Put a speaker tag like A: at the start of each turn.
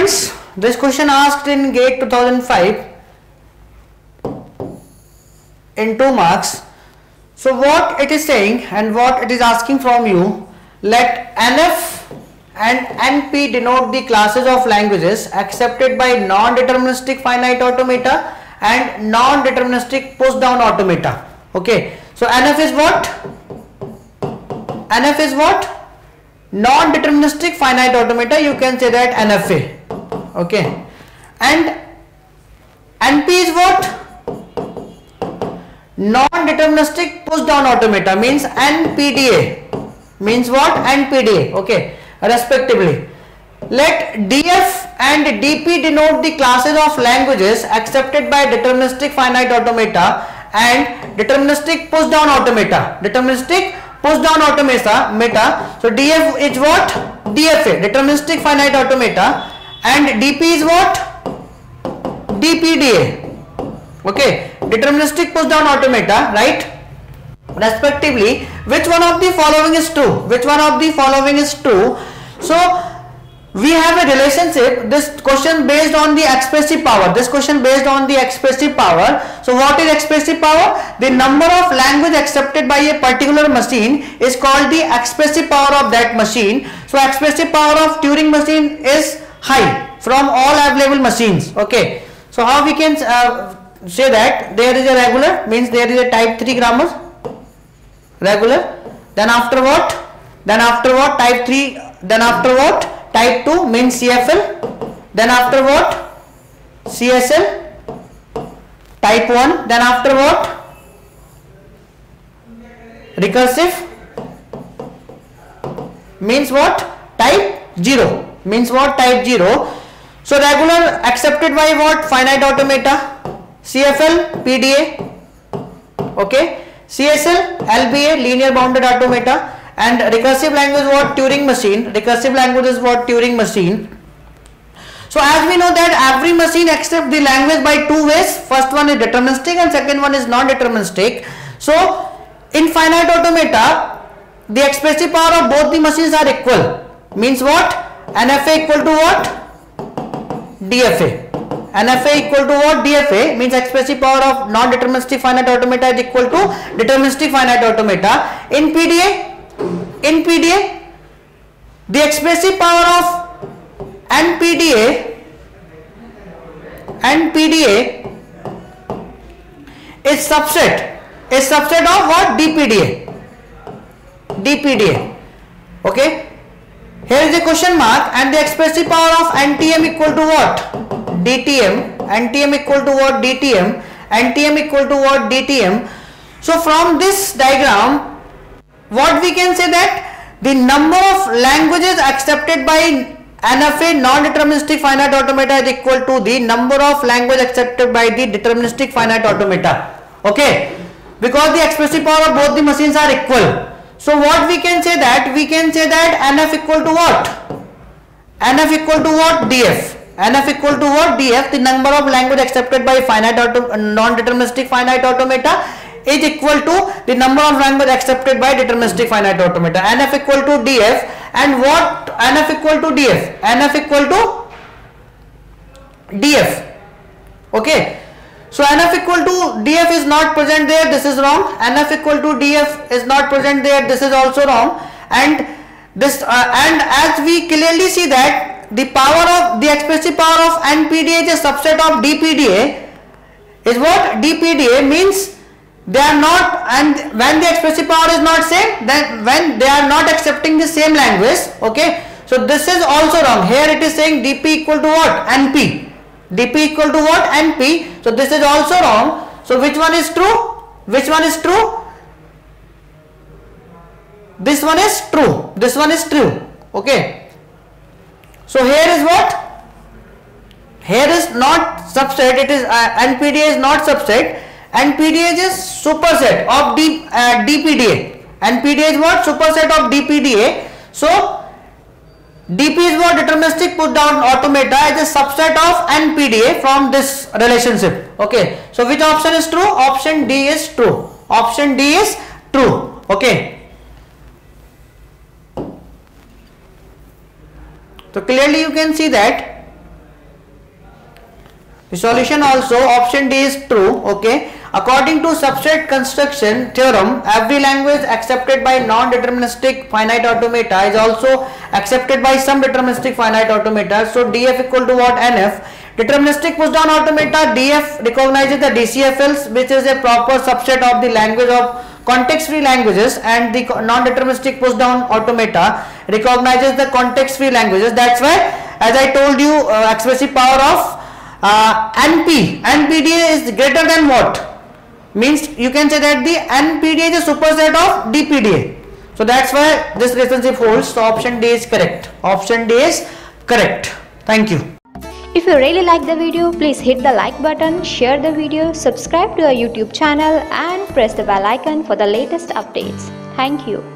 A: students, this question asked in GATE 2005 in 2 marks. So what it is saying and what it is asking from you, let NF and NP denote the classes of languages accepted by non-deterministic finite automata and non-deterministic push-down automata. Okay, so NF is what? NF is what? Non-deterministic finite automata, you can say that NFA. Okay, and NP is what? Non-deterministic push-down automata, means NPDA. Means what? NPDA. Okay, respectively. Let DF and DP denote the classes of languages accepted by deterministic finite automata and deterministic push-down automata. Deterministic push-down automata. So DF is what? DFA, deterministic finite automata, and DP is what? DPDA. Okay, deterministic push-down automata, right? Respectively, which one of the following is true? Which one of the following is true? So we have a relationship. This question based on the expressive power. This question based on the expressive power. So what is expressive power? The number of language accepted by a particular machine is called the expressive power of that machine. So expressive power of Turing machine is high from all available machines. Okay, so how we can say that there is a regular, means there is a type 3 grammar, regular, then after what? Then after what? Type 3, then after what? Type 2, means CFL, then after what? CSL, type 1, then after what? Recursive, means what? Type 0, means what? Type 0. So regular accepted by what? Finite automata. CFL, PDA, okay, CSL, LBA, linear bounded automata, and recursive language what? Turing machine. Recursive language is what? Turing machine. So as we know that every machine accepts the language by 2 ways. First one is deterministic and second one is non-deterministic. So in finite automata, the expressive power of both the machines are equal. Means what? NFA equal to what? DFA. NFA equal to what? DFA, means expressive power of non-deterministic finite automata is equal to deterministic finite automata. In PDA, the expressive power of NPDA is subset of what? DPDA. Okay, here is a question mark, and the expressive power of NTM equal to what? DTM. NTM equal to what? DTM. NTM equal to what? DTM. So from this diagram, what we can say that the number of languages accepted by NFA, non-deterministic finite automata, is equal to the number of language accepted by the deterministic finite automata. Okay, because the expressive power of both the machines are equal. So what we can say that? We can say that NF equal to what? NF equal to what? DF. NF equal to what? DF. The number of language accepted by non-deterministic finite automata is equal to the number of language accepted by deterministic finite automata. NF equal to DF. And what? NF equal to DF. NF equal to DF. Okay, so NF equal to DF is not present there, this is wrong. NF equal to DF is not present there, this is also wrong. And this and as we clearly see that the power of the expressive power of NPDA is a subset of DPDA. Is what? DPDA means they are not, and when the expressive power is not same, then when they are not accepting the same language. Okay, so this is also wrong. Here it is saying DP equal to what? NP. DP equal to what? NP. So this is also wrong. So which one is true? Which one is true? This one is true. This one is true. Okay. So here is what? Here is not subset. It is NPDA is not subset. NPDA is superset of DPDA. NPDA is what? Superset of DPDA. So DP is what? Deterministic put down automata is a subset of NPDA from this relationship. Okay. So which option is true? Option D is true. Option D is true. Okay. So clearly you can see that The solution also, option D is true. Okay. According to subset construction theorem, every language accepted by non-deterministic finite automata is also accepted by some deterministic finite automata. So DF equal to what? NF. Deterministic push down automata, DF recognizes the DCFLs, which is a proper subset of the language of context free languages, and the non-deterministic push down automata recognizes the context free languages. That's why, as I told you, expressive power of NPDA is greater than what? Means you can say that the NPDA is a superset of DPDA. So that's why this relationship holds. So option D is correct. Option D is correct. Thank you.
B: If you really like the video, please hit the like button, share the video, subscribe to our YouTube channel and press the bell icon for the latest updates. Thank you.